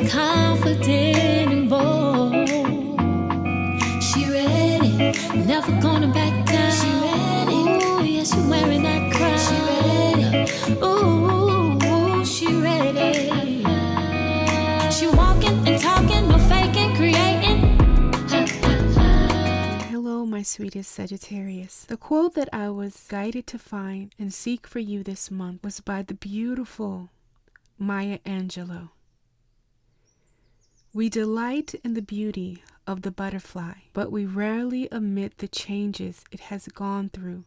confident and bold. She ready, never gonna back down. She ready, ooh, yeah, she wearing that crown. She ready, ooh, she ready. She walking and talking, no faking, creating. Hello, my sweetest Sagittarius. The quote that I was guided to find and seek for you this month was by the beautiful Maya Angelou. We delight in the beauty of the butterfly, but we rarely omit the changes it has gone through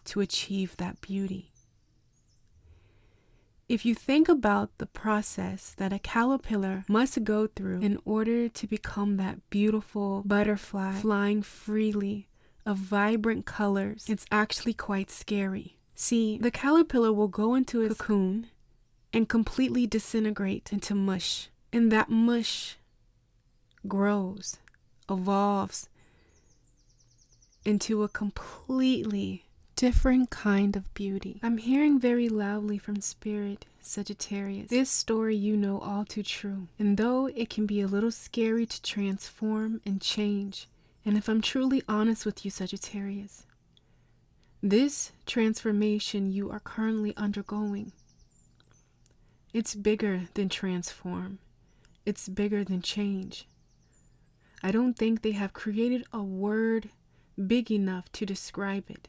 to achieve that beauty. If you think about the process that a caterpillar must go through in order to become that beautiful butterfly flying freely of vibrant colors, it's actually quite scary. See, the caterpillar will go into its cocoon and completely disintegrate into mush. And that mush grows, evolves into a completely different kind of beauty. I'm hearing very loudly from Spirit, Sagittarius. This story you know all too true. And though it can be a little scary to transform and change, and if I'm truly honest with you, Sagittarius, this transformation you are currently undergoing, it's bigger than transform. It's bigger than change. I don't think they have created a word big enough to describe it.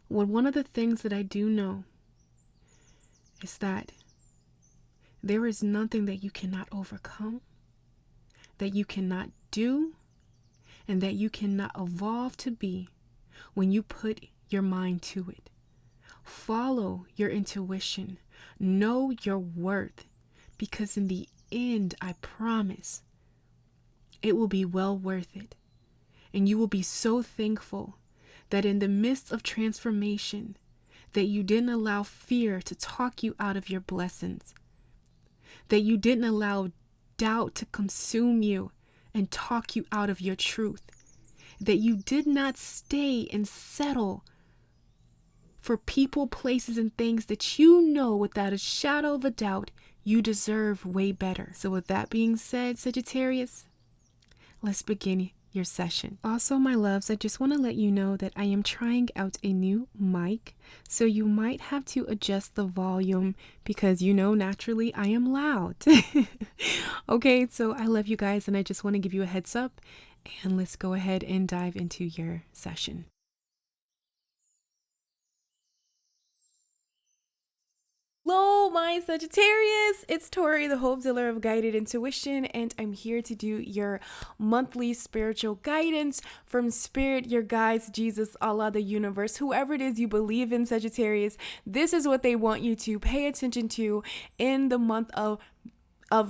Well, one of the things that I do know is that there is nothing that you cannot overcome, that you cannot do, and that you cannot evolve to be when you put your mind to it. Follow your intuition. Know your worth, because in the end, I promise, it will be well worth it. And you will be so thankful that in the midst of transformation, that you didn't allow fear to talk you out of your blessings, that you didn't allow doubt to consume you and talk you out of your truth, that you did not stay and settle for people, places, and things that you know without a shadow of a doubt you deserve way better. So with that being said, Sagittarius, let's begin your session. Also, my loves, I just want to let you know that I am trying out a new mic, so you might have to adjust the volume because you know naturally I am loud. Okay, so I love you guys and I just want to give you a heads up, and let's go ahead and dive into your session. Hello, my Sagittarius. It's Tori, the Hope Dealer of Guided Intuition, and I'm here to do your monthly spiritual guidance from Spirit, your guides, Jesus, Allah, the universe, whoever it is you believe in, Sagittarius. This is what they want you to pay attention to in the month of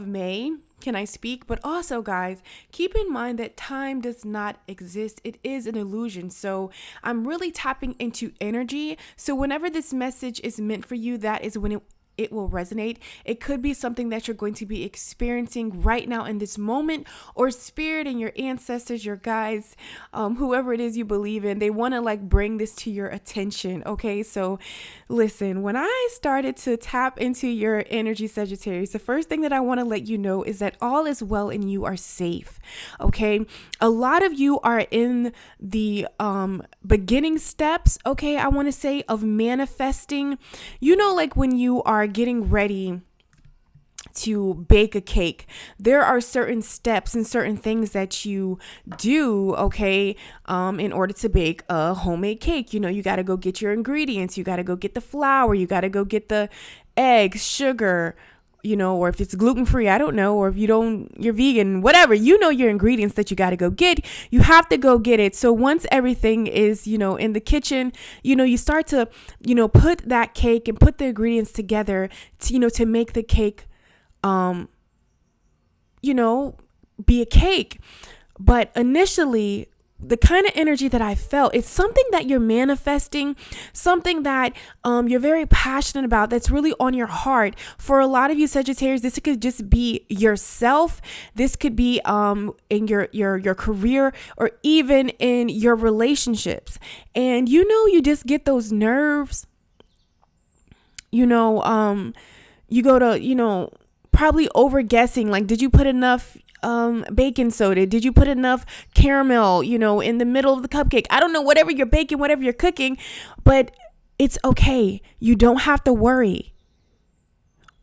May. Can I speak? But also, guys, keep in mind that time does not exist. It is an illusion. So I'm really tapping into energy. So whenever this message is meant for you, that is when it will resonate. It could be something that you're going to be experiencing right now in this moment, or Spirit and your ancestors, your guides, whoever it is you believe in, they want to bring this to your attention. Okay, so listen, when I started to tap into your energy, Sagittarius, the first thing that I want to let you know is that all is well and you are safe. Okay, a lot of you are in the beginning steps, okay, I want to say, of manifesting. You know, like when you are getting ready to bake a cake, there are certain steps and certain things that you do, okay, in order to bake a homemade cake. You know, you got to go get your ingredients, you got to go get the flour, you got to go get the eggs, sugar, you know, or if it's gluten-free, I don't know, or if you're vegan, whatever, you know your ingredients that you got to go get, you have to go get it. So once everything is, you know, in the kitchen, you know, you start to, you know, put that cake and put the ingredients together to, you know, to make the cake, you know, be a cake. But initially, the kind of energy that I felt, it's something that you're manifesting, something that you're very passionate about, that's really on your heart. For a lot of you Sagittarius, this could just be yourself. This could be in your career, or even in your relationships. And you know, you just get those nerves. You know, you go to, you know, probably over guessing. Like, did you put enough baking soda? Did you put enough caramel, in the middle of the cupcake? I don't know, whatever you're baking, whatever you're cooking, but it's okay. You don't have to worry.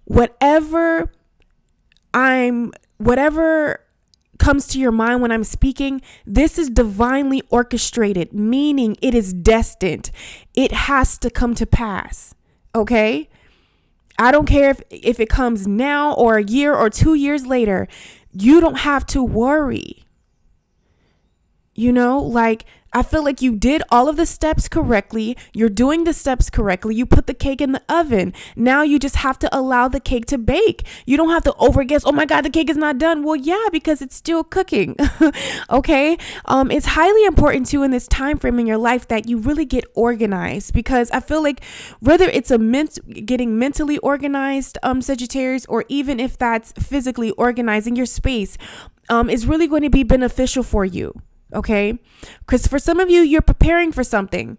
Whatever comes to your mind when I'm speaking, this is divinely orchestrated, meaning it is destined. It has to come to pass. Okay? I don't care if it comes now or a year or 2 years later. You don't have to worry. I feel like you did all of the steps correctly. You're doing the steps correctly. You put the cake in the oven. Now you just have to allow the cake to bake. You don't have to overguess. Oh my God, the cake is not done. Well, yeah, because it's still cooking. Okay. It's highly important too in this time frame in your life that you really get organized, because I feel like whether it's getting mentally organized, Sagittarius, or even if that's physically organizing your space, is really going to be beneficial for you. Okay. Because for some of you, you're preparing for something,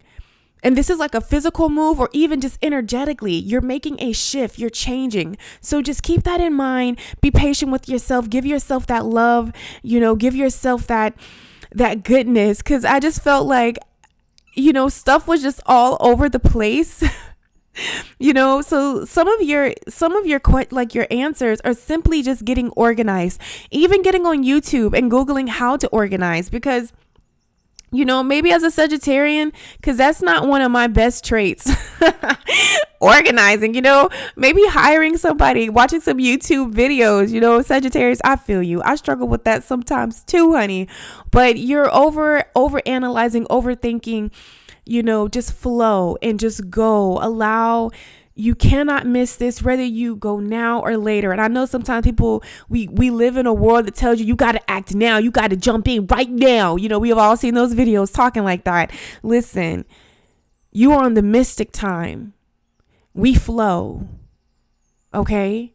and this is like a physical move, or even just energetically, you're making a shift, you're changing. So just keep that in mind. Be patient with yourself. Give yourself that love, give yourself that goodness. Cause I just felt like, stuff was just all over the place. So some of your your answers are simply just getting organized, even getting on YouTube and Googling how to organize, because maybe as a Sagittarian, because that's not one of my best traits, organizing, maybe hiring somebody, watching some YouTube videos, Sagittarius, I feel you. I struggle with that sometimes too, honey, but you're over analyzing, overthinking. Just flow and just go. You cannot miss this, whether you go now or later. And I know sometimes people, we live in a world that tells you got to act now. You got to jump in right now. We have all seen those videos talking like that. Listen, you are on the mystic time. We flow. Okay.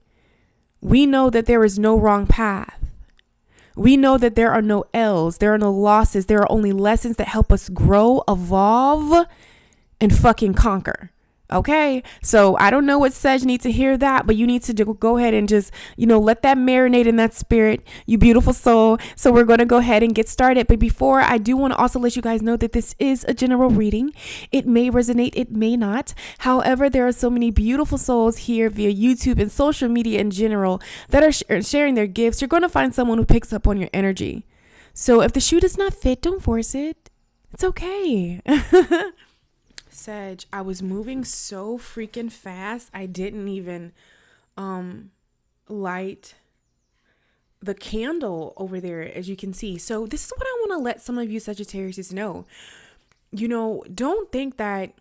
We know that there is no wrong path. We know that there are no L's, there are no losses, there are only lessons that help us grow, evolve, and fucking conquer. Okay, so I don't know what Sag needs to hear that, but you need to go ahead and just, let that marinate in that spirit, you beautiful soul. So we're going to go ahead and get started. But before, I do want to also let you guys know that this is a general reading. It may resonate, it may not. However, there are so many beautiful souls here via YouTube and social media in general that are sharing their gifts. You're going to find someone who picks up on your energy. So if the shoe does not fit, don't force it. It's okay. Sag, I was moving so freaking fast. I didn't even light the candle over there, as you can see. So this is what I want to let some of you Sagittarius know. Don't think that,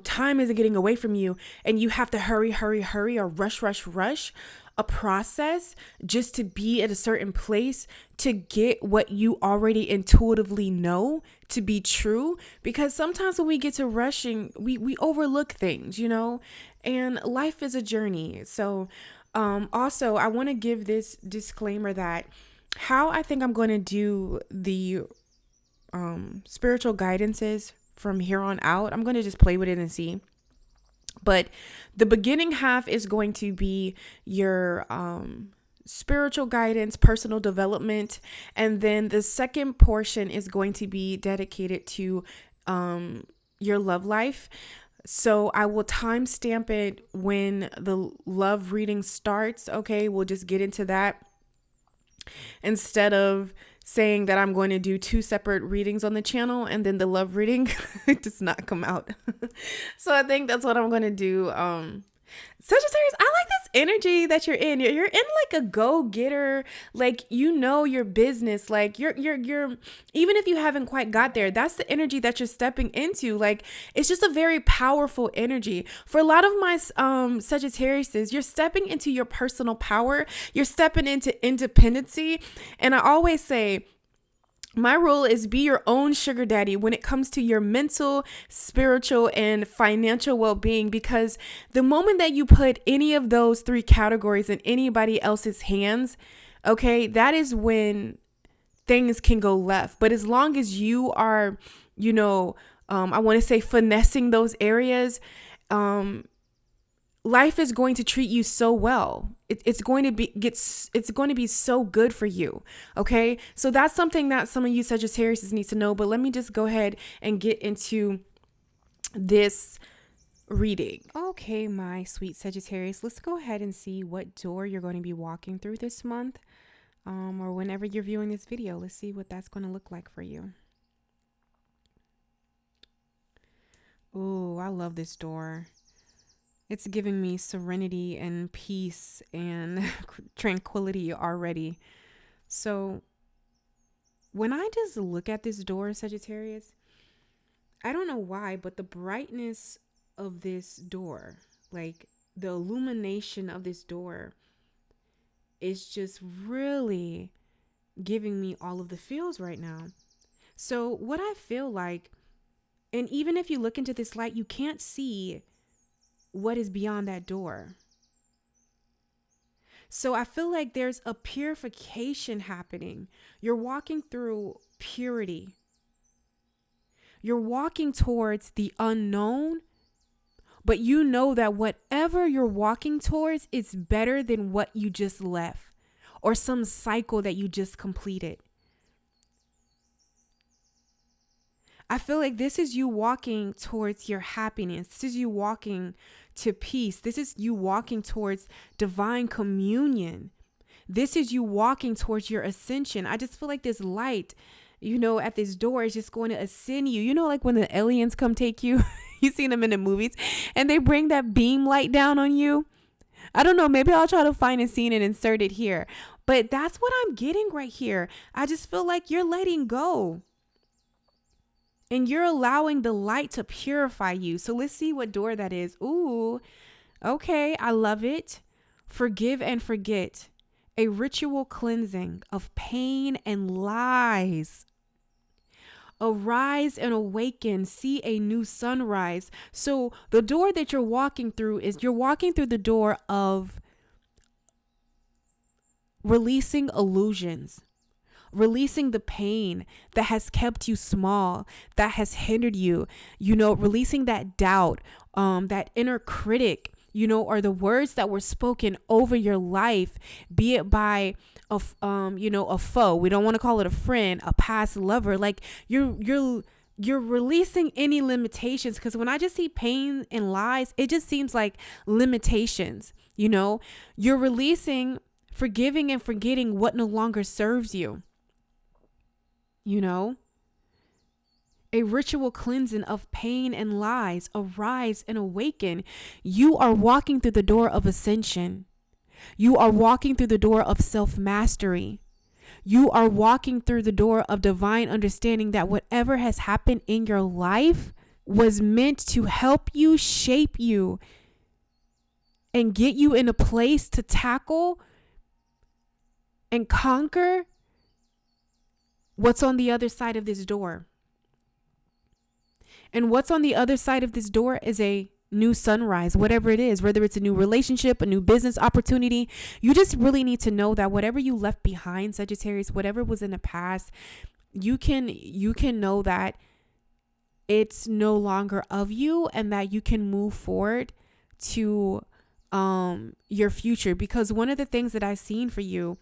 time isn't getting away from you and you have to hurry or rush a process just to be at a certain place to get what you already intuitively know to be true. Because sometimes when we get to rushing, we overlook things, and life is a journey. So also, I want to give this disclaimer that how I think I'm going to do the spiritual guidances from here on out, I'm going to just play with it and see. But the beginning half is going to be your spiritual guidance, personal development. And then the second portion is going to be dedicated to your love life. So I will timestamp it when the love reading starts. Okay, we'll just get into that. Instead of saying that I'm going to do 2 separate readings on the channel and then the love reading does not come out. So I think that's what I'm going to do. Sagittarius, I like this energy that you're in. You're in like a go-getter, like your business, like you're even if you haven't quite got there, that's the energy that you're stepping into. Like it's just a very powerful energy. For a lot of my Sagittariuses, you're stepping into your personal power. You're stepping into independency. And I always say, my rule is be your own sugar daddy when it comes to your mental, spiritual, and financial well-being, because the moment that you put any of those 3 categories in anybody else's hands, okay, that is when things can go left. But as long as you are, I want to say finessing those areas, life is going to treat you so well. It's going to be so good for you. Okay. So that's something that some of you Sagittarius need to know, but let me just go ahead and get into this reading. Okay, my sweet Sagittarius, let's go ahead and see what door you're going to be walking through this month, or whenever you're viewing this video. Let's see what that's going to look like for you. Ooh, I love this door. It's giving me serenity and peace and tranquility already. So when I just look at this door, Sagittarius, I don't know why, but the brightness of this door, like the illumination of this door, is just really giving me all of the feels right now. So what I feel like, and even if you look into this light, you can't see what is beyond that door. So I feel like there's a purification happening. You're walking through purity. You're walking towards the unknown, but you know that whatever you're walking towards is better than what you just left or some cycle that you just completed. I feel like this is you walking towards your happiness. This is you walking to peace. This is you walking towards divine communion. This is you walking towards your ascension. I just feel like this light, at this door is just going to ascend you. Like when the aliens come take you, you've seen them in the movies, and they bring that beam light down on you. I don't know. Maybe I'll try to find a scene and insert it here. But that's what I'm getting right here. I just feel like you're letting go. And you're allowing the light to purify you. So let's see what door that is. Ooh, okay. I love it. Forgive and forget. A ritual cleansing of pain and lies. Arise and awaken. See a new sunrise. So the door that you're walking through is you're walking through the door of releasing illusions. Releasing the pain that has kept you small, that has hindered you, releasing that doubt, that inner critic, or the words that were spoken over your life, be it by a foe. We don't want to call it a friend, a past lover. Like you're releasing any limitations, because when I just see pain and lies, it just seems like limitations. You're releasing, forgiving and forgetting what no longer serves you. A ritual cleansing of pain and lies. Arise and awaken. You are walking through the door of ascension. You are walking through the door of self-mastery. You are walking through the door of divine understanding that whatever has happened in your life was meant to help you, shape you, and get you in a place to tackle and conquer what's on the other side of this door. And what's on the other side of this door is a new sunrise, whatever it is, whether it's a new relationship, a new business opportunity. You just really need to know that whatever you left behind, Sagittarius, whatever was in the past, you can know that it's no longer of you, and that you can move forward to your future. Because one of the things that I've seen for you,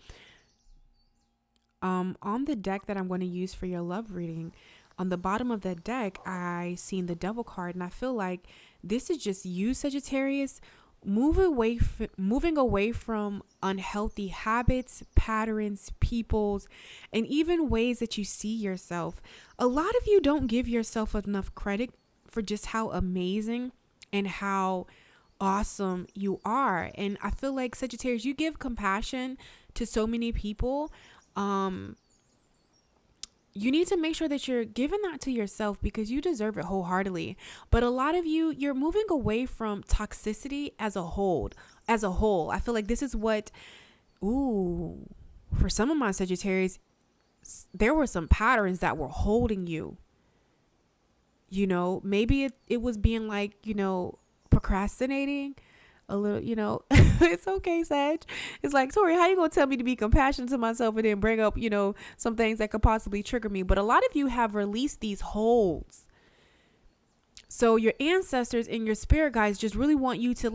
on the deck that I'm going to use for your love reading, on the bottom of that deck, I seen the Devil card, and I feel like this is just you, Sagittarius, moving away from unhealthy habits, patterns, peoples, and even ways that you see yourself. A lot of you don't give yourself enough credit for just how amazing and how awesome you are. And I feel like, Sagittarius, you give compassion to so many people. You need to make sure that you're giving that to yourself, because you deserve it wholeheartedly. But a lot of you're moving away from toxicity as a whole. I feel like this is what, for some of my Sagittarius, there were some patterns that were holding you. Maybe it was being like, procrastinating a little, it's okay, Sag. It's like, Tori, how you gonna tell me to be compassionate to myself and then bring up, some things that could possibly trigger me? But a lot of you have released these holds. So your ancestors and your spirit guides just really want you to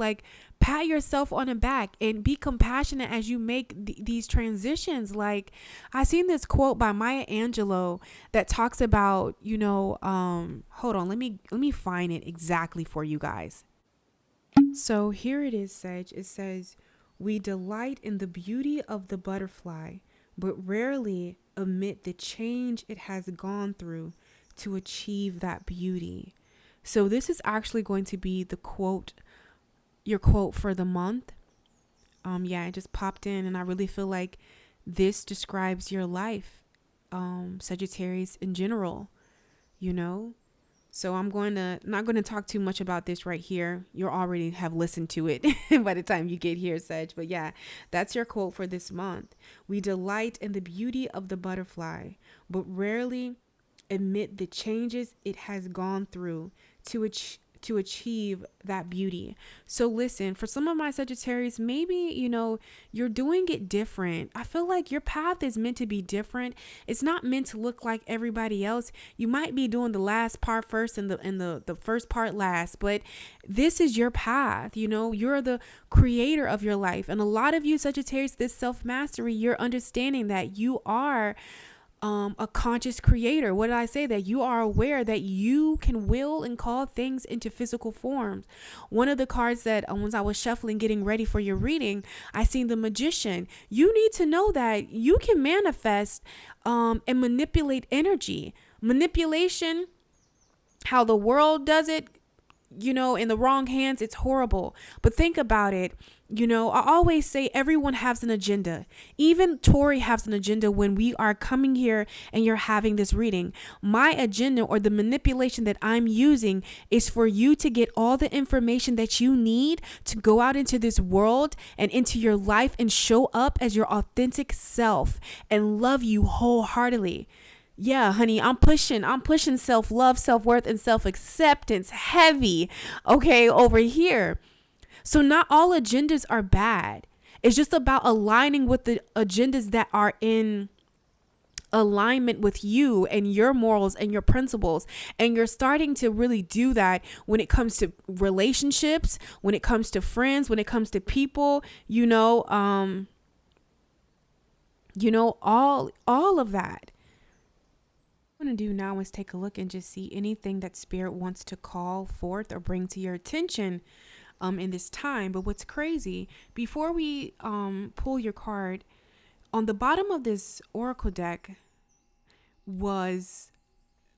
pat yourself on the back and be compassionate as you make these transitions. Like, I seen this quote by Maya Angelou that talks about, hold on, let me find it exactly for you guys. So here it is, Sage. It says, we delight in the beauty of the butterfly, but rarely admit the change it has gone through to achieve that beauty. So this is actually going to be the quote, your quote for the month. It just popped in, and I really feel like this describes your life, Sagittarius in general, So I'm not going to talk too much about this right here. You already have listened to it by the time you get here, Sag. But yeah, that's your quote for this month. We delight in the beauty of the butterfly, but rarely admit the changes it has gone through to achieve that beauty. So listen, for some of my Sagittarius, maybe, you're doing it different. I feel like your path is meant to be different. It's not meant to look like everybody else. You might be doing the last part first and the first part last, but this is your path. You're the creator of your life. And a lot of you Sagittarius, this self-mastery, you're understanding that you are a conscious creator. What did I say? That you are aware that you can will and call things into physical forms. One of the cards that once I was shuffling, getting ready for your reading, I seen the Magician. You need to know that you can manifest and manipulate energy. Manipulation, how the world does it, in the wrong hands, it's horrible. But think about it. I always say everyone has an agenda. Even Tori has an agenda when we are coming here and you're having this reading. My agenda, or the manipulation that I'm using, is for you to get all the information that you need to go out into this world and into your life and show up as your authentic self and love you wholeheartedly. Yeah, honey, I'm pushing self-love, self-worth, and self-acceptance heavy, okay, over here. So not all agendas are bad. It's just about aligning with the agendas that are in alignment with you and your morals and your principles. And you're starting to really do that when it comes to relationships, when it comes to friends, when it comes to people, all of that. What I'm going to do now is take a look and just see anything that Spirit wants to call forth or bring to your attention in this time. But what's crazy, before we pull your card, on the bottom of this oracle deck was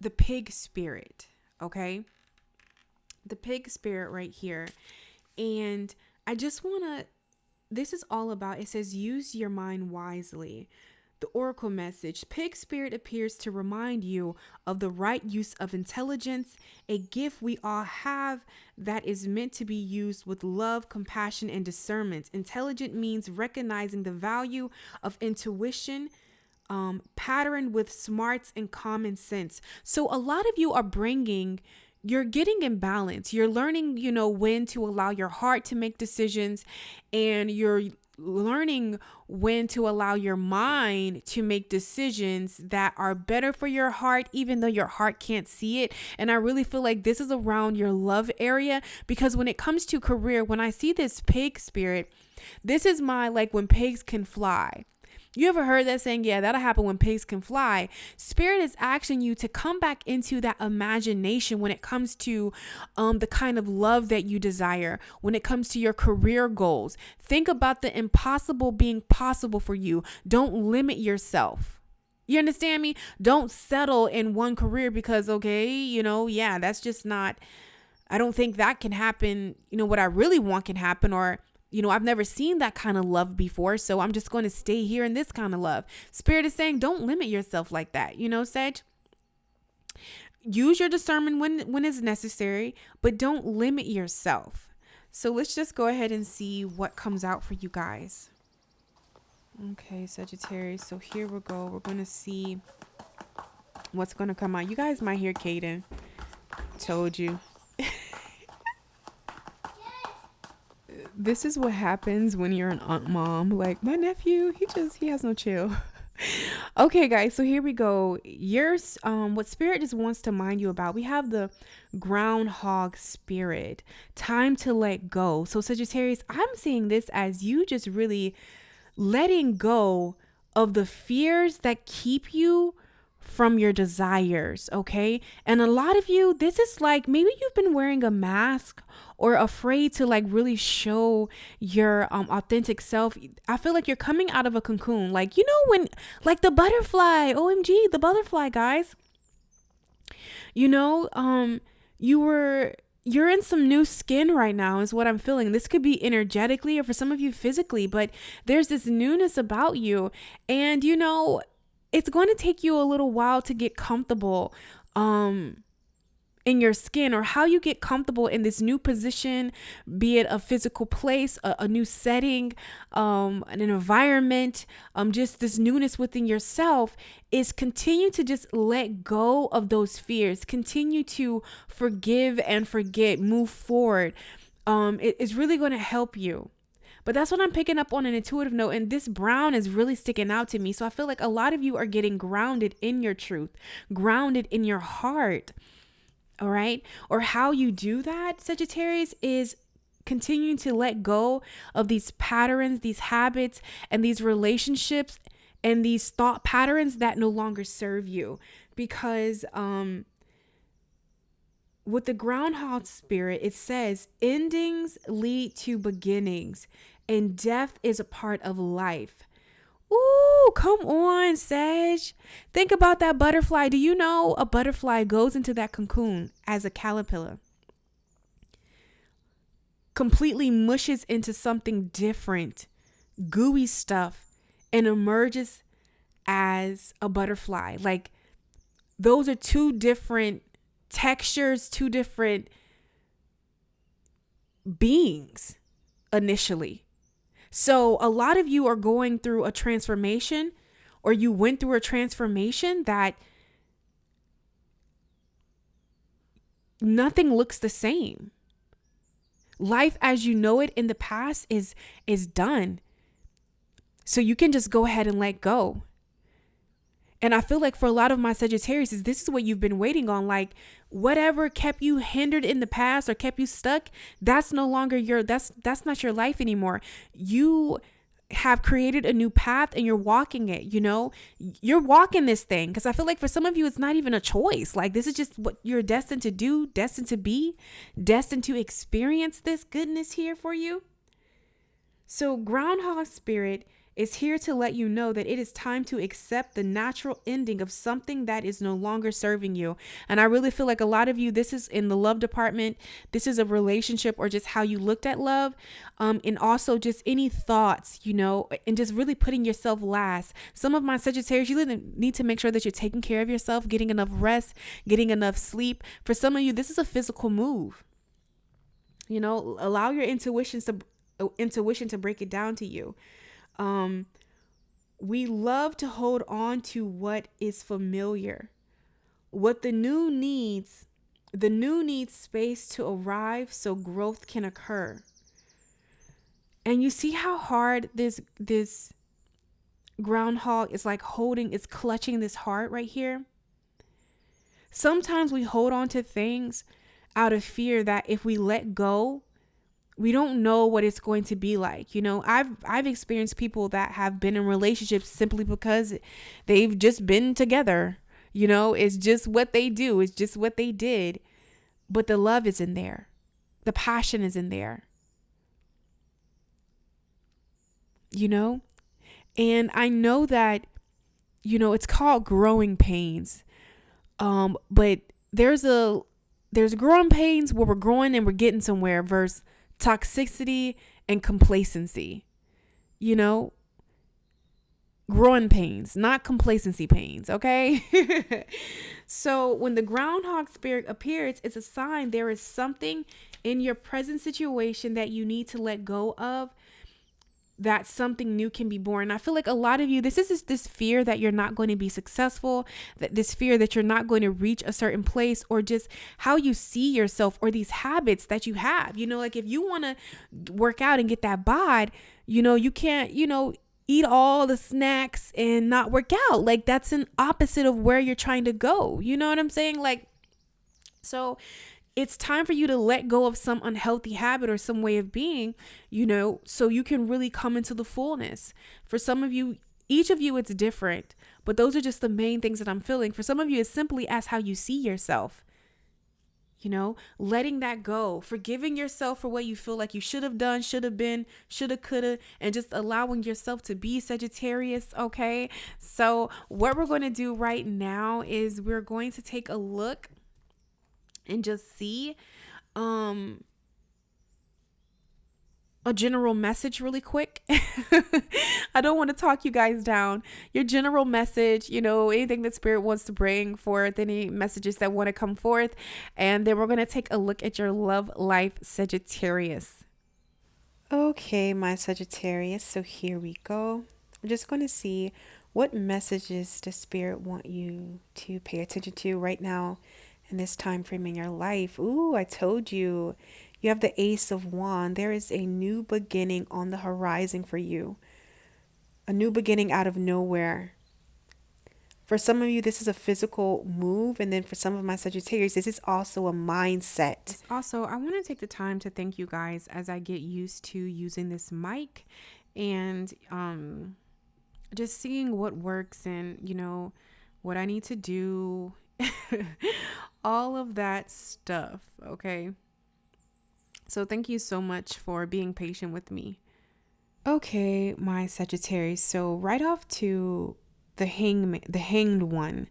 the pig spirit. Okay, the pig spirit right here. And I just want to, this is all about, it says use your mind wisely. The oracle message: pig spirit appears to remind you of the right use of intelligence, a gift we all have that is meant to be used with love, compassion, and discernment. Intelligent means recognizing the value of intuition, patterned with smarts and common sense. So a lot of you are you're getting in balance. You're learning, when to allow your heart to make decisions, and you're learning when to allow your mind to make decisions that are better for your heart, even though your heart can't see it. And I really feel like this is around your love area, because when it comes to career, when I see this pig spirit, this is my, like, when pigs can fly. You ever heard that saying? Yeah, that'll happen when pigs can fly. Spirit is asking you to come back into that imagination when it comes to the kind of love that you desire, when it comes to your career goals. Think about the impossible being possible for you. Don't limit yourself. You understand me? Don't settle in one career because, that's just not, I don't think that can happen. What I really want can happen, or I've never seen that kind of love before, so I'm just going to stay here in this kind of love. Spirit is saying, don't limit yourself like that, Sag. Use your discernment when it's necessary, but don't limit yourself. So let's just go ahead and see what comes out for you guys. Okay, Sagittarius. So here we go. We're going to see what's going to come out. You guys might hear Kaden. Told you. This is what happens when you're an aunt mom. Like, my nephew, he has no chill. Okay, guys, so here we go. Yours, what spirit just wants to mind you about. We have the groundhog spirit. Time to let go. So Sagittarius, I'm seeing this as you just really letting go of the fears that keep you from your desires, okay? And a lot of you, this is like maybe you've been wearing a mask or afraid to like really show your authentic self. I feel like you're coming out of a cocoon. Like, you know, when like the butterfly, OMG, the butterfly, guys. You know, you're in some new skin right now is what I'm feeling. This could be energetically or for some of you physically, but there's this newness about you. And you know, it's going to take you a little while to get comfortable in your skin, or how you get comfortable in this new position, be it a physical place, a new setting, an environment, just this newness within yourself, is continue to just let go of those fears, continue to forgive and forget, move forward. It is really going to help you. But that's what I'm picking up on an intuitive note. And this brown is really sticking out to me. So I feel like a lot of you are getting grounded in your truth, grounded in your heart. All right. Or how you do that, Sagittarius, is continuing to let go of these patterns, these habits, and these relationships and these thought patterns that no longer serve you. Because with the groundhog spirit, it says endings lead to beginnings and death is a part of life. Ooh, come on, Sag. Think about that butterfly. Do you know a butterfly goes into that cocoon as a caterpillar, completely mushes into something different, gooey stuff, and emerges as a butterfly? Like, those are two different textures, two different beings initially. So a lot of you are going through a transformation, or you went through a transformation that nothing looks the same. Life as you know it in the past is done. So you can just go ahead and let go. And I feel like for a lot of my Sagittarius, this is what you've been waiting on. Like, whatever kept you hindered in the past or kept you stuck, that's no longer that's not your life anymore. You have created a new path and you're walking it, you know, you're walking this thing. Cause I feel like for some of you, it's not even a choice. Like, this is just what you're destined to do, destined to be, destined to experience this goodness here for you. So groundhog spirit is here to let you know that it is time to accept the natural ending of something that is no longer serving you. And I really feel like a lot of you, this is in the love department. This is a relationship or just how you looked at love. And also just any thoughts, you know, and just really putting yourself last. Some of my Sagittarius, you need to make sure that you're taking care of yourself, getting enough rest, getting enough sleep. For some of you, this is a physical move. You know, allow your intuition to break it down to you. We love to hold on to what is familiar. What the new needs space to arrive so growth can occur. And you see how hard this groundhog is like it's clutching this heart right here. Sometimes we hold on to things out of fear that if we let go, we don't know what it's going to be like. You know, I've experienced people that have been in relationships simply because they've just been together. You know, it's just what they do. It's just what they did. But the love is in there. The passion is in there. You know, and I know that, you know, it's called growing pains. But there's growing pains where we're growing and we're getting somewhere versus toxicity and complacency. You know, growing pains, not complacency pains. Okay. So when the groundhog spirit appears, it's a sign there is something in your present situation that you need to let go of, that something new can be born. I feel like a lot of you, this is this fear that you're not going to be successful, that this fear that you're not going to reach a certain place, or just how you see yourself, or these habits that you have. You know, like if you want to work out and get that bod, you know, you can't, you know, eat all the snacks and not work out. Like, that's an opposite of where you're trying to go. You know what I'm saying? Like, so it's time for you to let go of some unhealthy habit or some way of being, so you can really come into the fullness. For some of you, each of you, it's different, but those are just the main things that I'm feeling. For some of you, it's simply as how you see yourself. Letting that go, forgiving yourself for what you feel like you should have done, should have been, shoulda, coulda, and just allowing yourself to be Sagittarius. Okay. So what we're going to do right now is we're going to take a look and just see a general message really quick. I don't want to talk you guys down. Your general message, anything that spirit wants to bring forth, any messages that want to come forth. And then we're going to take a look at your love life, Sagittarius. Okay, my Sagittarius. So here we go. I'm just going to see what messages does spirit want you to pay attention to right now in this time frame in your life. Ooh, I told you. You have the Ace of Wands. There is a new beginning on the horizon for you. A new beginning out of nowhere. For some of you, this is a physical move. And then for some of my Sagittarius, this is also a mindset. Also, I want to take the time to thank you guys as I get used to using this mic and just seeing what works and, what I need to do. All of that stuff. Okay. So thank you so much for being patient with me. Okay, my Sagittarius. So right off to the hanged one.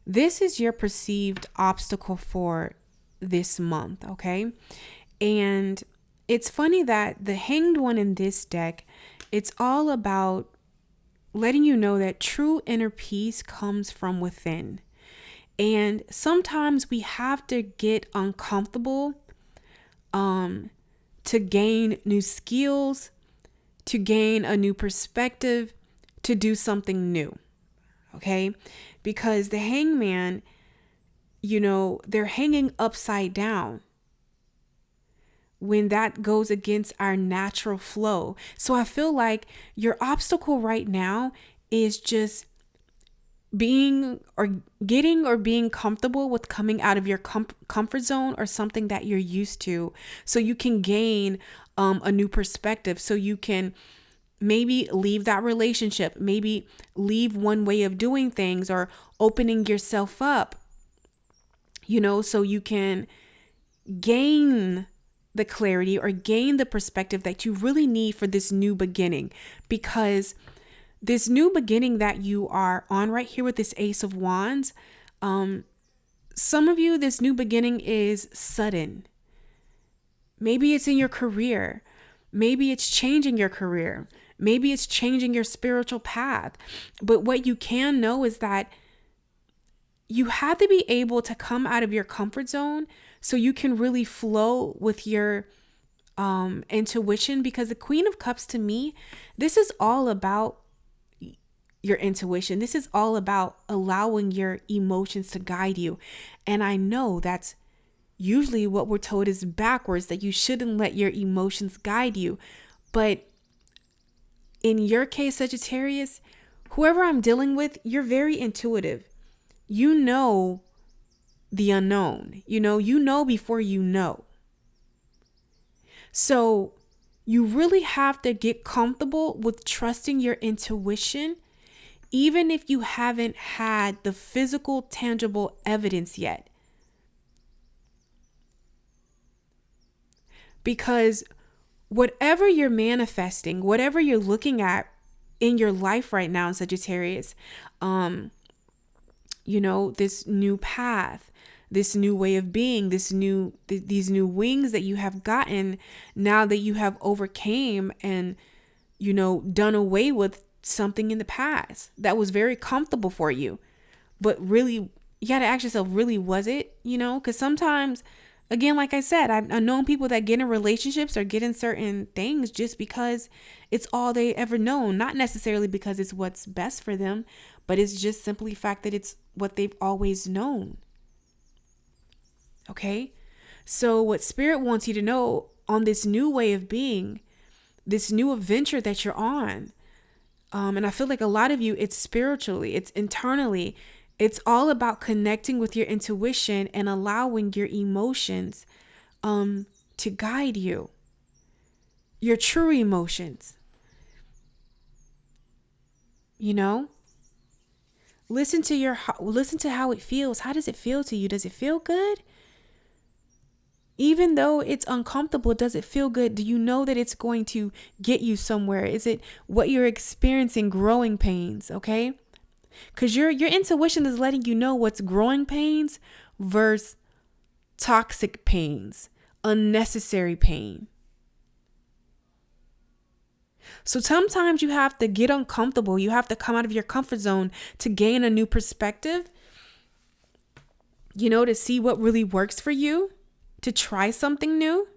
This is your perceived obstacle for this month, okay? And it's funny that the hanged one in this deck, it's all about letting you know that true inner peace comes from within. And sometimes we have to get uncomfortable to gain new skills, to gain a new perspective, to do something new. Okay? Because the hangman, they're hanging upside down when that goes against our natural flow. So I feel like your obstacle right now is just being comfortable with coming out of your comfort zone or something that you're used to, so you can gain a new perspective, so you can maybe leave that relationship, maybe leave one way of doing things, or opening yourself up, so you can gain the clarity or gain the perspective that you really need for this new beginning. Because this new beginning that you are on right here with this Ace of Wands, some of you, this new beginning is sudden. Maybe it's in your career. Maybe it's changing your career. Maybe it's changing your spiritual path. But what you can know is that you have to be able to come out of your comfort zone so you can really flow with your intuition. Because the Queen of Cups, to me, this is all about your intuition. This is all about allowing your emotions to guide you. And I know that's usually what we're told is backwards, that you shouldn't let your emotions guide you. But in your case, Sagittarius, whoever I'm dealing with, you're very intuitive. You know the unknown. You know before you know. So you really have to get comfortable with trusting your intuition, even if you haven't had the physical, tangible evidence yet. Because whatever you're manifesting, whatever you're looking at in your life right now, Sagittarius, this new path, this new way of being, these new wings that you have gotten now that you have overcame and, done away with something in the past that was very comfortable for you. But really, you got to ask yourself, really, was it? Because sometimes, again, like I said, I've known people that get in relationships or get in certain things just because it's all they ever known. Not necessarily because it's what's best for them, but it's just simply the fact that it's what they've always known. Okay? So what Spirit wants you to know on this new way of being, this new adventure that you're on, And I feel like a lot of you, it's spiritually, it's internally. It's all about connecting with your intuition and allowing your emotions to guide you, your true emotions. You know, listen to how it feels. How does it feel to you? Does it feel good? Even though it's uncomfortable, does it feel good? Do you know that it's going to get you somewhere? Is it what you're experiencing, growing pains? Okay. Because your intuition is letting you know what's growing pains versus toxic pains, unnecessary pain. So sometimes you have to get uncomfortable. You have to come out of your comfort zone to gain a new perspective, to see what really works for you, to try something new.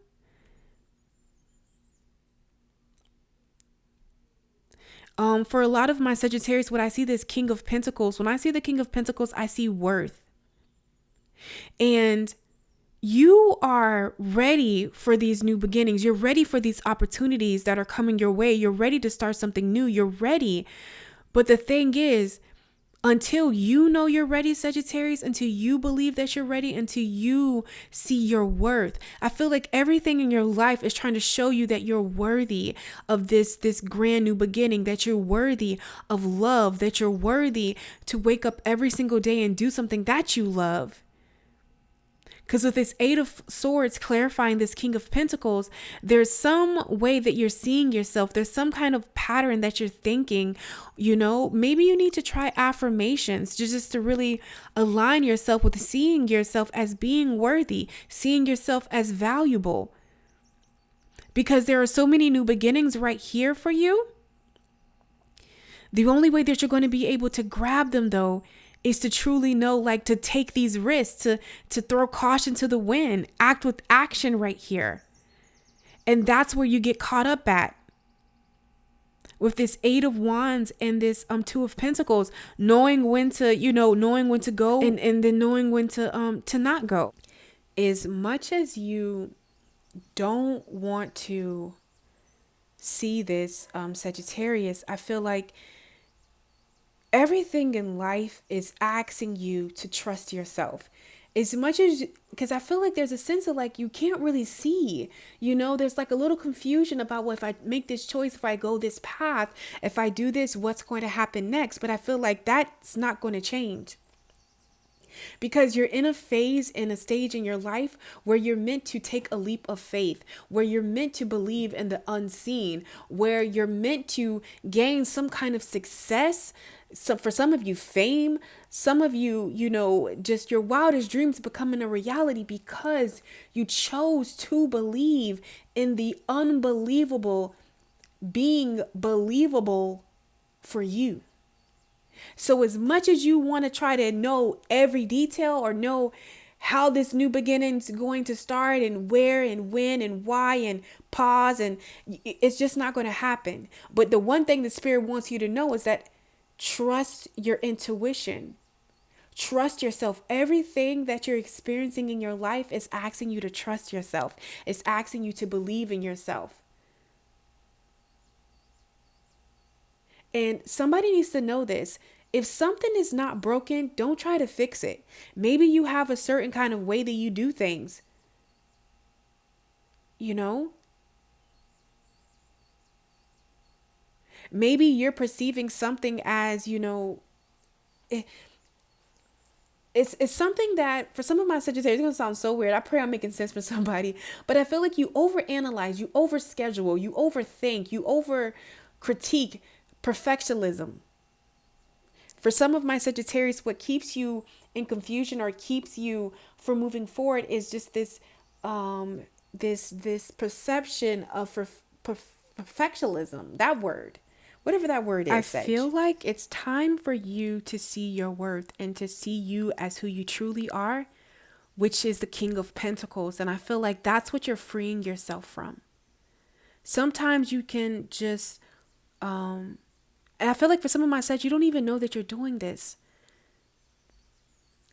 For a lot of my Sagittarius, when I see this King of Pentacles, when I see the King of Pentacles, I see worth. And you are ready for these new beginnings. You're ready for these opportunities that are coming your way. You're ready to start something new. You're ready. But the thing is, until you know you're ready, Sagittarius, until you believe that you're ready, until you see your worth, I feel like everything in your life is trying to show you that you're worthy of this grand new beginning, that you're worthy of love, that you're worthy to wake up every single day and do something that you love. Because with this Eight of Swords clarifying this King of Pentacles, there's some way that you're seeing yourself. There's some kind of pattern that you're thinking, maybe you need to try affirmations just to really align yourself with seeing yourself as being worthy, seeing yourself as valuable. Because there are so many new beginnings right here for you. The only way that you're going to be able to grab them, though, is to truly know, like, to take these risks, to throw caution to the wind, act with action right here. And that's where you get caught up at. With this Eight of Wands and this Two of Pentacles, knowing when to go and then knowing when to not go. As much as you don't want to see this, Sagittarius, I feel like everything in life is asking you to trust yourself. As much as, because I feel like there's a sense of like, you can't really see, there's like a little confusion about, well, if I make this choice, if I go this path, if I do this, what's going to happen next? But I feel like that's not going to change. Because you're in a phase, in a stage in your life where you're meant to take a leap of faith, where you're meant to believe in the unseen, where you're meant to gain some kind of success. So for some of you, fame, some of you, just your wildest dreams becoming a reality because you chose to believe in the unbelievable being believable for you. So as much as you want to try to know every detail or know how this new beginning is going to start and where and when and why and pause, and it's just not going to happen. But the one thing the Spirit wants you to know is that trust your intuition. Trust yourself. Everything that you're experiencing in your life is asking you to trust yourself. It's asking you to believe in yourself. And somebody needs to know this. If something is not broken, don't try to fix it. Maybe you have a certain kind of way that you do things. Maybe you're perceiving something as, it's something that for some of my Sagittarius, it's going to sound so weird. I pray I'm making sense for somebody. But I feel like you overanalyze, you overschedule, you overthink, you over critique perfectionism. For some of my Sagittarius, what keeps you in confusion or keeps you from moving forward is just this perception of perfectionism. That word, whatever that word is. I feel like it's time for you to see your worth and to see you as who you truly are, which is the King of Pentacles. And I feel like that's what you're freeing yourself from. Sometimes you can just and I feel like for some of my sets, you don't even know that you're doing this.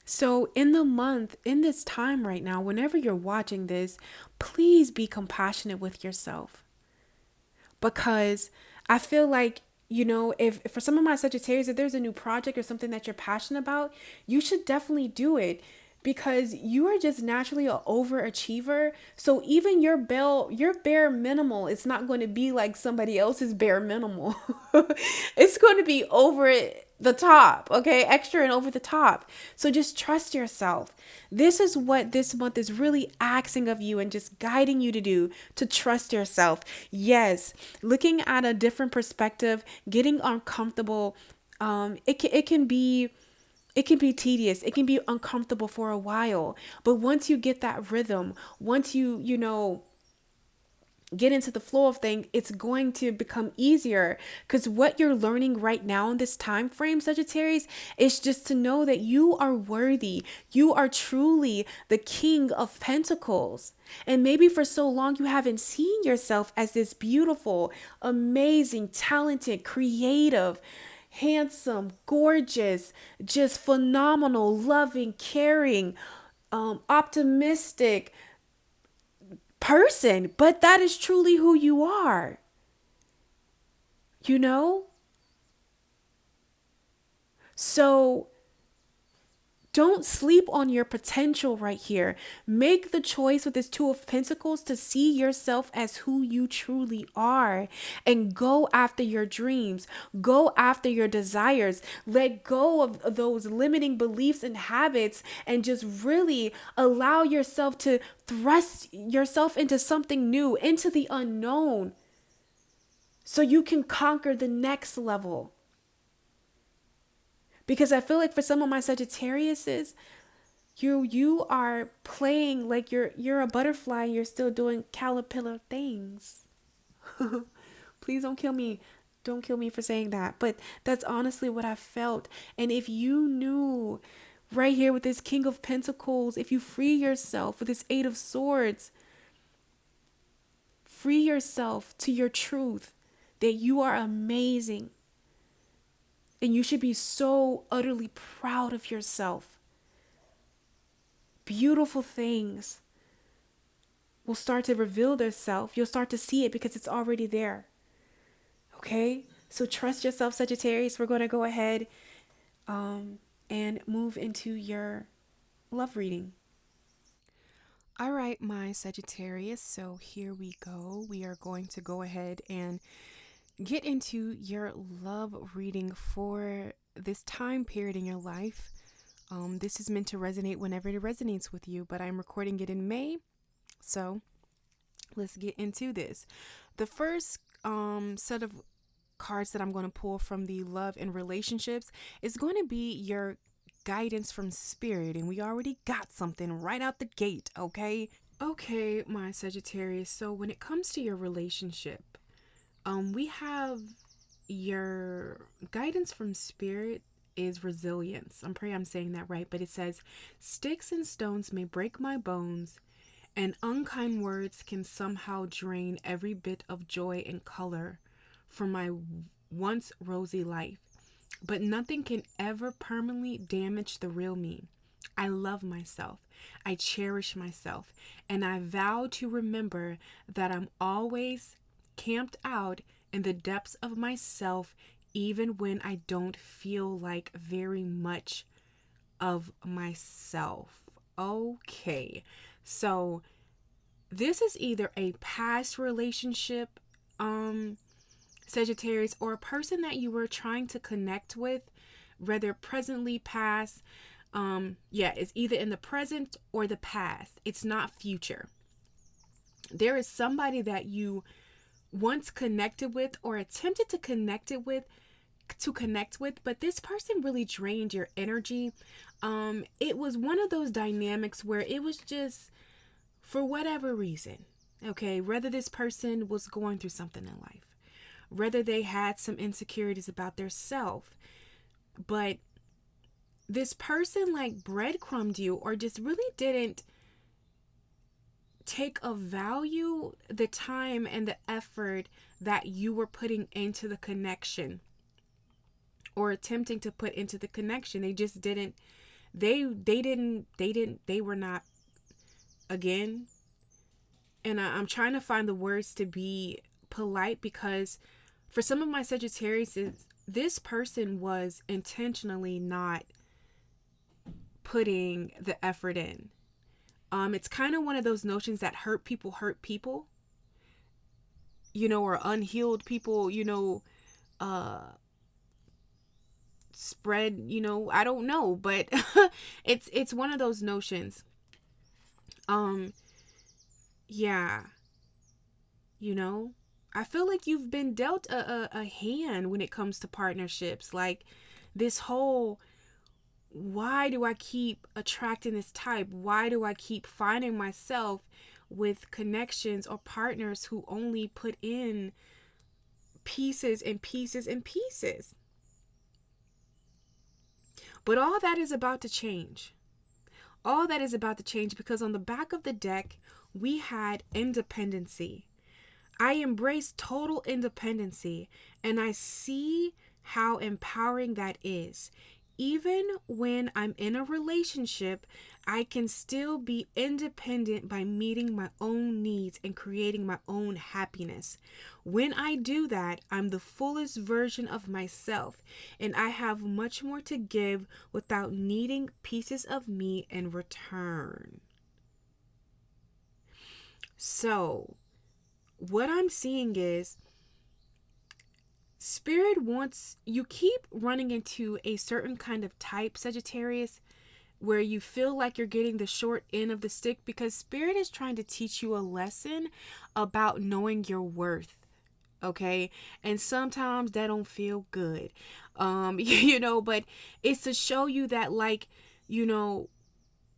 So in this time right now, whenever you're watching this, please be compassionate with yourself. Because I feel like You know, if for some of my Sagittarius, if there's a new project or something that you're passionate about, you should definitely do it, because you are just naturally an overachiever. So even your bare minimal, it's not going to be like somebody else's bare minimal. It's going to be over the top, okay? Extra and over the top. So just trust yourself. This is what this month is really asking of you and just guiding you to do, to trust yourself. Yes, looking at a different perspective, getting uncomfortable, it can be tedious. It can be uncomfortable for a while. But once you get that rhythm, once you know, get into the flow of things, it's going to become easier, because what you're learning right now in this time frame, Sagittarius, is just to know that you are worthy. You are truly the King of Pentacles. And maybe for so long you haven't seen yourself as this beautiful, amazing, talented, creative, handsome, gorgeous, just phenomenal, loving, caring, optimistic person. But that is truly who you are. You know? So don't sleep on your potential right here. Make the choice with this Two of Pentacles to see yourself as who you truly are, and go after your dreams. Go after your desires. Let go of those limiting beliefs and habits, and just really allow yourself to thrust yourself into something new, into the unknown, so you can conquer the next level. Because I feel like for some of my Sagittariuses, you are playing like you're a butterfly. You're still doing caterpillar things. Please don't kill me. Don't kill me for saying that. But that's honestly what I felt. And if you knew right here with this King of Pentacles, if you free yourself with this Eight of Swords, free yourself to your truth that you are amazing. And you should be so utterly proud of yourself. Beautiful things will start to reveal themselves. You'll start to see it because it's already there. Okay? So trust yourself, Sagittarius. We're going to go ahead and move into your love reading. All right, my Sagittarius. So here we go. We are going to go ahead and get into your love reading for this time period in your life. This is meant to resonate whenever it resonates with you, but I'm recording it in May. So let's get into this. The first set of cards that I'm going to pull from the love and relationships is going to be your guidance from spirit. And we already got something right out the gate, okay? Okay, my Sagittarius. So when it comes to your relationship, we have your guidance from spirit is resilience. I'm praying I'm saying that right, but it says, sticks and stones may break my bones, and unkind words can somehow drain every bit of joy and color from my once rosy life. But nothing can ever permanently damage the real me. I love myself. I cherish myself. And I vow to remember that I'm always camped out in the depths of myself, even when I don't feel like very much of myself. Okay. So this is either a past relationship, Sagittarius, or a person that you were trying to connect with, whether presently, past. It's either in the present or the past. It's not future. There is somebody that you once connected with or attempted to connect with, but this person really drained your energy. It was one of those dynamics where it was just for whatever reason, okay, whether this person was going through something in life, whether they had some insecurities about their self, but this person like breadcrumbed you or just really didn't take a value the time and the effort that you were putting into the connection or attempting to put into the connection. They just didn't, they were not, again, and I'm trying to find the words to be polite, because for some of my Sagittarius, this person was intentionally not putting the effort in. It's kind of one of those notions that hurt people, you know, or unhealed people, you know, spread, you know, I don't know, but it's one of those notions. Yeah, you know, I feel like you've been dealt a hand when it comes to partnerships. Like this whole, why do I keep attracting this type? Why do I keep finding myself with connections or partners who only put in pieces and pieces and pieces? But all that is about to change. All that is about to change, because on the back of the deck, we had independency. I embrace total independency, and I see how empowering that is. Even when I'm in a relationship, I can still be independent by meeting my own needs and creating my own happiness. When I do that, I'm the fullest version of myself, and I have much more to give without needing pieces of me in return. So, what I'm seeing is Spirit wants, you keep running into a certain kind of type, Sagittarius, where you feel like you're getting the short end of the stick, because Spirit is trying to teach you a lesson about knowing your worth. Okay, and sometimes that don't feel good, you know, but it's to show you that, like, you know,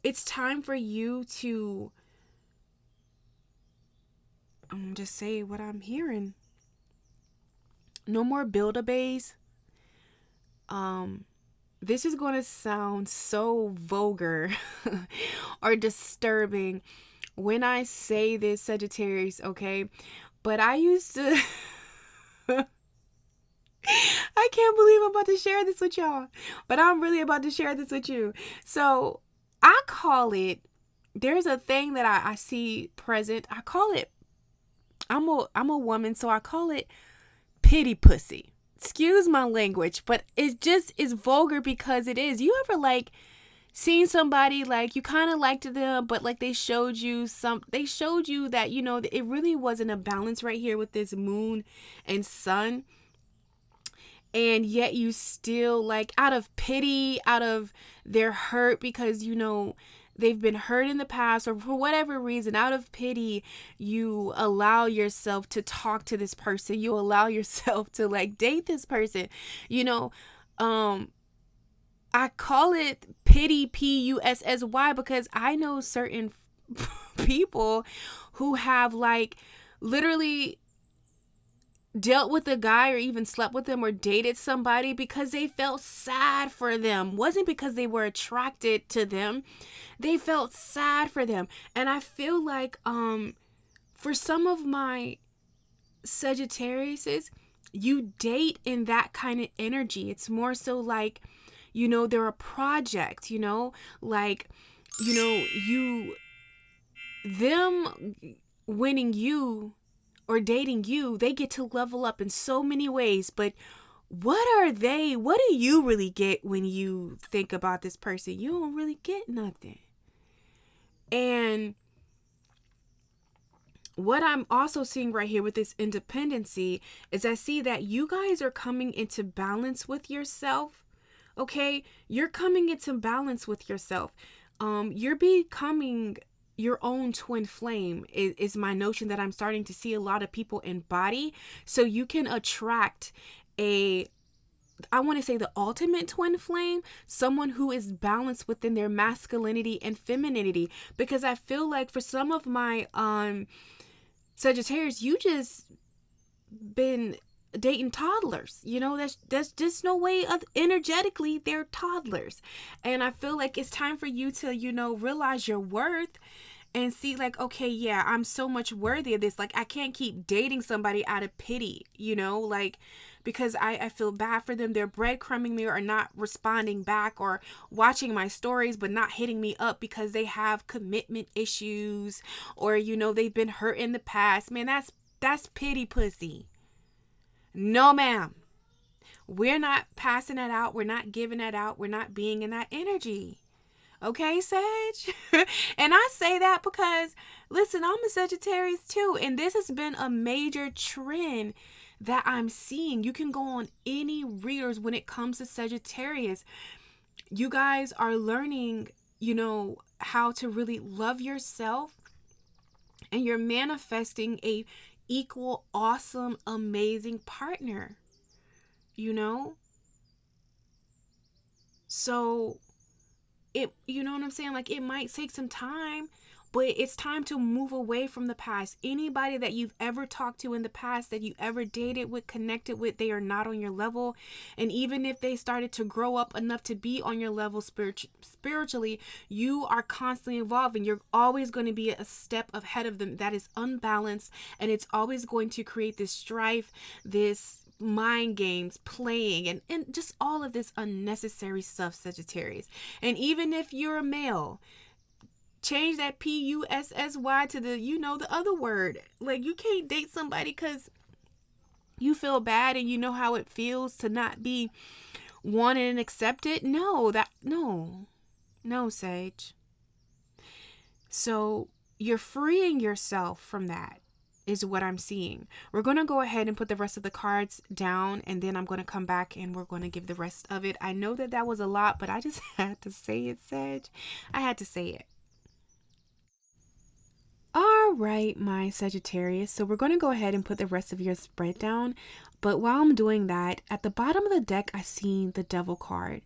it's time for you to just say what I'm hearing. No more build-a-bays. This is going to sound so vulgar or disturbing when I say this, Sagittarius, okay? But I used to... I can't believe I'm about to share this with y'all. But I'm really about to share this with you. So, I call it... There's a thing that I see present. I call it... I'm a woman, so I call it pity pussy. Excuse my language, but it just is vulgar because it is. You ever like seen somebody, like you kind of liked them, but like they showed you that, you know, it really wasn't a balance right here with this moon and sun, and yet you still, like, out of pity, out of their hurt, because, you know, they've been hurt in the past, or for whatever reason, out of pity, you allow yourself to talk to this person. You allow yourself to, like, date this person. You know, I call it pity, Pussy, because I know certain people who have, like, literally dealt with a guy or even slept with them or dated somebody because they felt sad for them. Wasn't because they were attracted to them. They felt sad for them. And I feel like for some of my Sagittariuses, you date in that kind of energy. It's more so like, you know, they're a project, you know, like, you know, them winning you or dating you, they get to level up in so many ways. But what do you really get when you think about this person? You don't really get nothing. And what I'm also seeing right here with this independency is I see that you guys are coming into balance with yourself. Okay? You're coming into balance with yourself. You're becoming your own twin flame is my notion that I'm starting to see a lot of people embody. So you can attract I want to say the ultimate twin flame, someone who is balanced within their masculinity and femininity. Because I feel like for some of my Sagittarius, you just been dating toddlers. You know, that's just no way of energetically, they're toddlers. And I feel like it's time for you to, you know, realize your worth and see, like, okay, yeah, I'm so much worthy of this. Like, I can't keep dating somebody out of pity, you know, like, because I feel bad for them. They're breadcrumbing me or not responding back or watching my stories but not hitting me up because they have commitment issues or, you know, they've been hurt in the past. Man, that's pity pussy. No, ma'am. We're not passing that out. We're not giving that out. We're not being in that energy. Okay, Sag? And I say that because, listen, I'm a Sagittarius too. And this has been a major trend that I'm seeing. You can go on any readers when it comes to Sagittarius. You guys are learning, how to really love yourself. And you're manifesting a equal, awesome, amazing partner. So you know what I'm saying? Like, it might take some time, but it's time to move away from the past. Anybody that you've ever talked to in the past, that you ever dated with, connected with, they are not on your level. And even if they started to grow up enough to be on your level spiritually, you are constantly evolving. You're always going to be a step ahead of them. That is unbalanced, and it's always going to create this strife, this mind games, playing, and just all of this unnecessary stuff, Sagittarius. And even if you're a male, change that PUSSY to the other word. Like, you can't date somebody because you feel bad and you know how it feels to not be wanted and accepted. No, Sage. So you're freeing yourself from that, is what I'm seeing. We're going to go ahead and put the rest of the cards down, and then I'm going to come back and we're going to give the rest of it. I know that was a lot, but I just had to say it, Sag. I had to say it. All right, my Sagittarius. So we're going to go ahead and put the rest of your spread down. But while I'm doing that, at the bottom of the deck, I see the Devil card.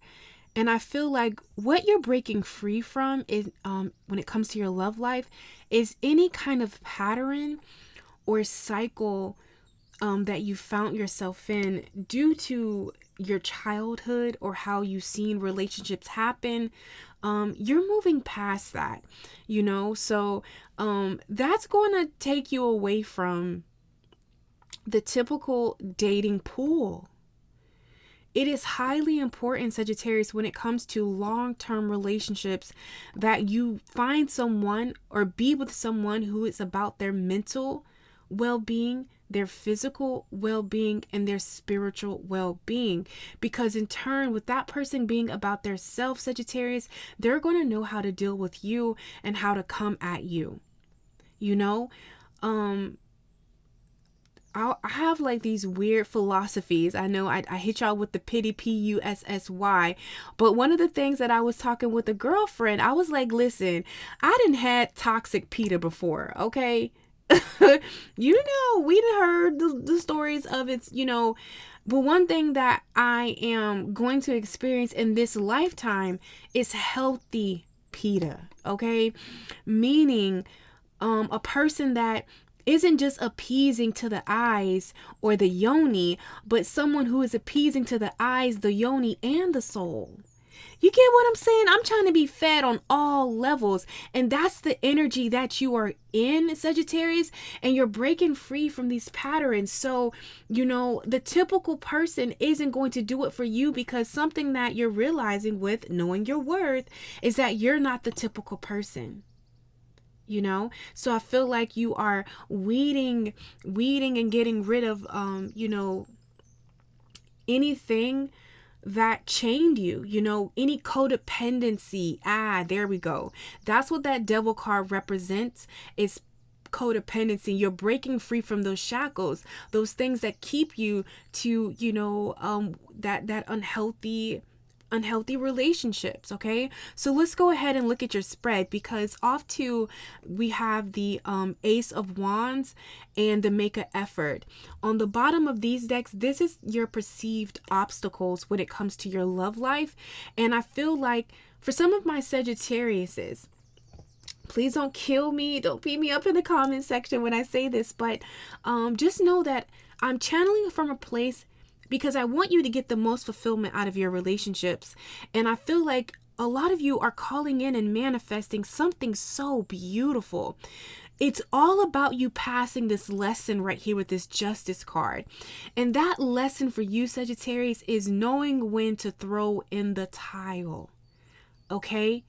And I feel like what you're breaking free from is, when it comes to your love life, is any kind of pattern or cycle that you found yourself in due to your childhood or how you've seen relationships happen. You're moving past that, so that's going to take you away from the typical dating pool. It is highly important, Sagittarius, when it comes to long-term relationships, that you find someone or be with someone who is about their mental well-being, their physical well-being, and their spiritual well-being. Because in turn, with that person being about their self, Sagittarius, they're going to know how to deal with you and how to come at you. I have like these weird philosophies. I know I hit y'all with the pity, PUSSY, but one of the things that I was talking with a girlfriend, I was like, listen, I didn't had toxic Peter before, okay? We done heard the stories of it, but one thing that I am going to experience in this lifetime is healthy Peter, okay? Meaning a person that isn't just appeasing to the eyes or the yoni, but someone who is appeasing to the eyes, the yoni, and the soul. You get what I'm saying? I'm trying to be fed on all levels. And that's the energy that you are in, Sagittarius. And you're breaking free from these patterns. So, the typical person isn't going to do it for you, because something that you're realizing with knowing your worth is that you're not the typical person. So I feel like you are weeding and getting rid of, anything that chained you, any codependency. There we go. That's what that Devil card represents, is codependency. You're breaking free from those shackles, those things that keep you to, that unhealthy relationships. Okay, so let's go ahead and look at your spread, because we have the Ace of Wands and the Make an Effort. On the bottom of these decks, this is your perceived obstacles when it comes to your love life. And I feel like for some of my Sagittariuses, please don't kill me, don't beat me up in the comment section when I say this, but just know that I'm channeling from a place because I want you to get the most fulfillment out of your relationships. And I feel like a lot of you are calling in and manifesting something so beautiful. It's all about you passing this lesson right here with this Justice card. And that lesson for you, Sagittarius, is knowing when to throw in the towel. Okay?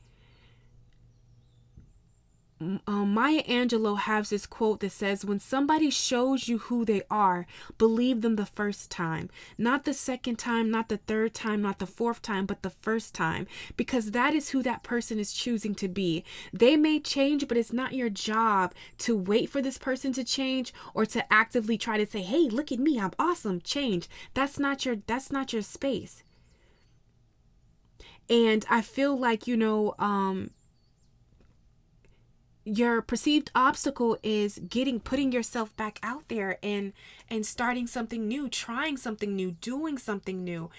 Maya Angelou has this quote that says, when somebody shows you who they are, believe them the first time. Not the second time, not the third time, not the fourth time, but the first time. Because that is who that person is choosing to be. They may change, but it's not your job to wait for this person to change or to actively try to say, hey, look at me, I'm awesome, change. That's not your space. And I feel like, your perceived obstacle is putting yourself back out there and starting something new, trying something new, doing something new.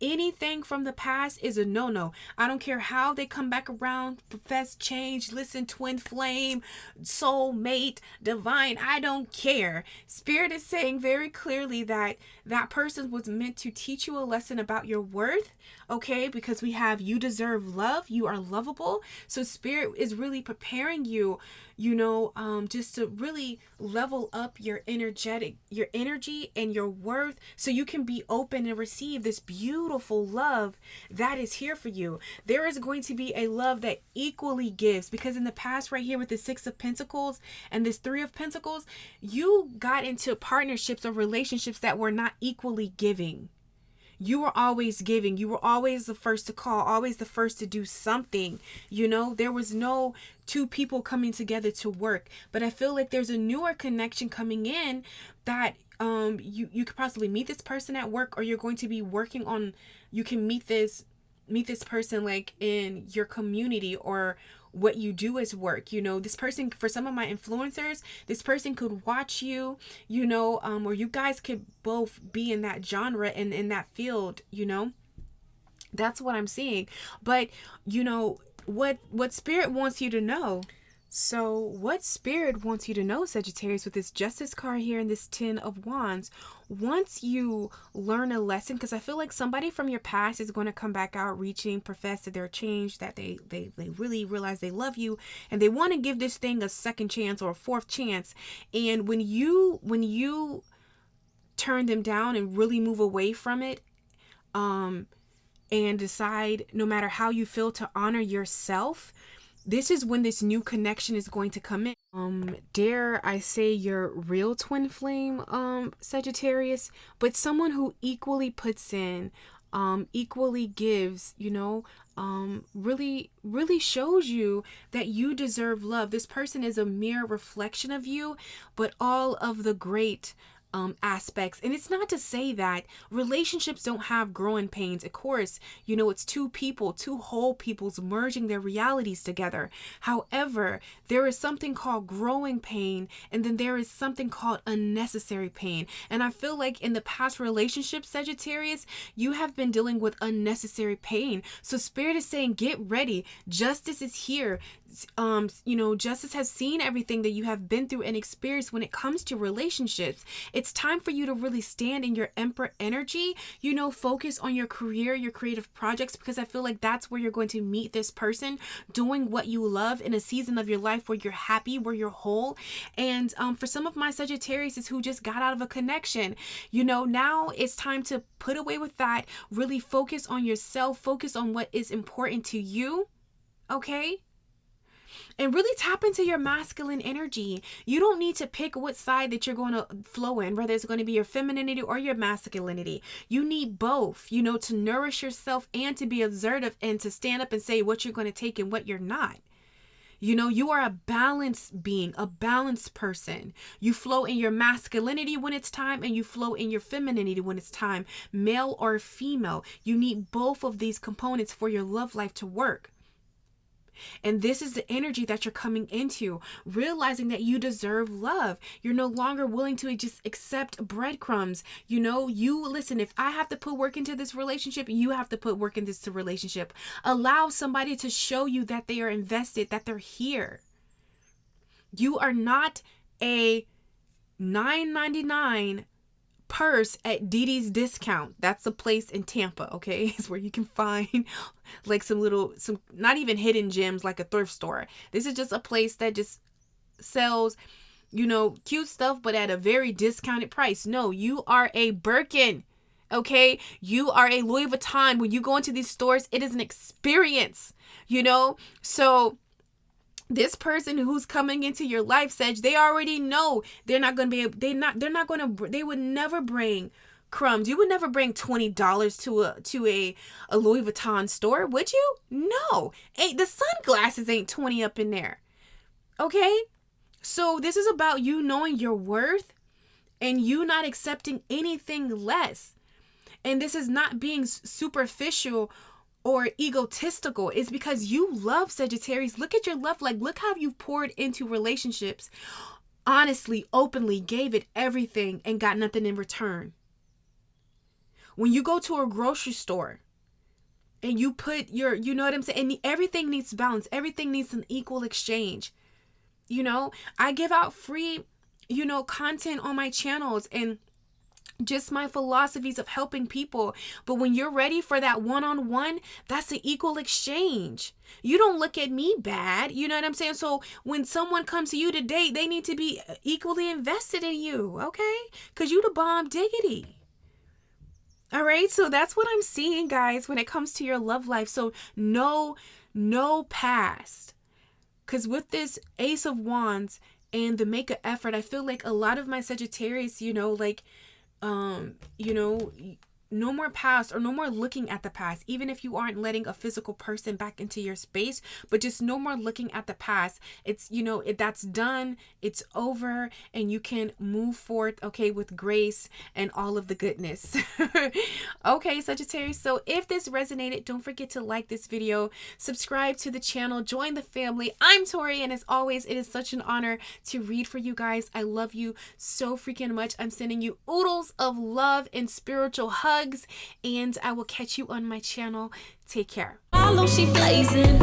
Anything from the past is a no. I don't care how they come back around, profess change, listen, twin flame, soul mate, divine, I don't care. Spirit is saying very clearly that that person was meant to teach you a lesson about your worth, okay? Because we have, you deserve love, you are lovable. So Spirit is really preparing you, just to really level up your energy and your worth, so you can be open and receive this beautiful love that is here for you. There is going to be a love that equally gives, because in the past right here with the Six of Pentacles and this Three of Pentacles, you got into partnerships or relationships that were not equally giving. You were always giving. You were always the first to call, always the first to do something. There was no two people coming together to work. But I feel like there's a newer connection coming in that you could possibly meet this person at work, or you're going to be working on, you can meet this person like in your community or what you do as work. This person, for some of my influencers, this person could watch you, or you guys could both be in that genre and in that field. That's what I'm seeing. But what Spirit wants you to know. So what Spirit wants you to know, Sagittarius, with this Justice card here and this Ten of Wands, once you learn a lesson, because I feel like somebody from your past is going to come back out reaching, profess that they're changed, that they really realize they love you, and they want to give this thing a second chance or a fourth chance. And when you turn them down and really move away from it, and decide, no matter how you feel, to honor yourself, this is when this new connection is going to come in. Dare I say your real twin flame, Sagittarius, but someone who equally puts in, equally gives, really shows you that you deserve love. This person is a mere reflection of you, but all of the great aspects. And it's not to say that relationships don't have growing pains. Of course, it's two whole peoples merging their realities together. However, there is something called growing pain, and then there is something called unnecessary pain. And I feel like in the past relationships, Sagittarius, you have been dealing with unnecessary pain. So Spirit is saying, get ready. Justice is here. Justice has seen everything that you have been through and experienced when it comes to relationships. It's time for you to really stand in your Emperor energy, focus on your career, your creative projects, because I feel like that's where you're going to meet this person doing what you love in a season of your life where you're happy, where you're whole. And for some of my Sagittarius who just got out of a connection, now it's time to put away with that, really focus on yourself, focus on what is important to you, okay? And really tap into your masculine energy. You don't need to pick what side that you're going to flow in, whether it's going to be your femininity or your masculinity. You need both, to nourish yourself and to be assertive and to stand up and say what you're going to take and what you're not. You are a balanced being, a balanced person. You flow in your masculinity when it's time, and you flow in your femininity when it's time, male or female. You need both of these components for your love life to work. And this is the energy that you're coming into, realizing that you deserve love. You're no longer willing to just accept breadcrumbs. Listen, if I have to put work into this relationship, you have to put work in this relationship. Allow somebody to show you that they are invested, that they're here. You are not a $9.99 purse at Didi's Discount. That's a place in Tampa, okay? It's where you can find like some not even hidden gems like a thrift store. This is just a place that just sells, cute stuff, but at a very discounted price. No, you are a Birkin, okay? You are a Louis Vuitton. When you go into these stores, it is an experience, So This person who's coming into your life, Sag, they already know they're not going to be able, they would never bring crumbs. You would never bring $20 to a Louis Vuitton store, would you? No. The sunglasses ain't 20 up in there. Okay? So this is about you knowing your worth and you not accepting anything less. And this is not being superficial or egotistical. It's because you love, Sagittarius. Look at your love life. Look how you've poured into relationships. Honestly, openly, gave it everything and got nothing in return. When you go to a grocery store and you put your, you know what I'm saying? And everything needs balance. Everything needs an equal exchange. You know, I give out free, content on my channels and just my philosophies of helping people. But when you're ready for that one-on-one, that's an equal exchange. You don't look at me bad. You know what I'm saying? So when someone comes to you to date, they need to be equally invested in you. Okay? Because you the bomb diggity. All right? So that's what I'm seeing, guys, when it comes to your love life. So no past. Because with this Ace of Wands and the make an effort, I feel like a lot of my Sagittarius, no more past or no more looking at the past, even if you aren't letting a physical person back into your space, but just no more looking at the past. It's, that's done, it's over, and you can move forward, okay, with grace and all of the goodness. Okay, Sagittarius, so if this resonated, don't forget to like this video, subscribe to the channel, join the family. I'm Tori, and as always, it is such an honor to read for you guys. I love you so freaking much. I'm sending you oodles of love and spiritual hugs, and I will catch you on my channel. Take care. Follow, she blazing.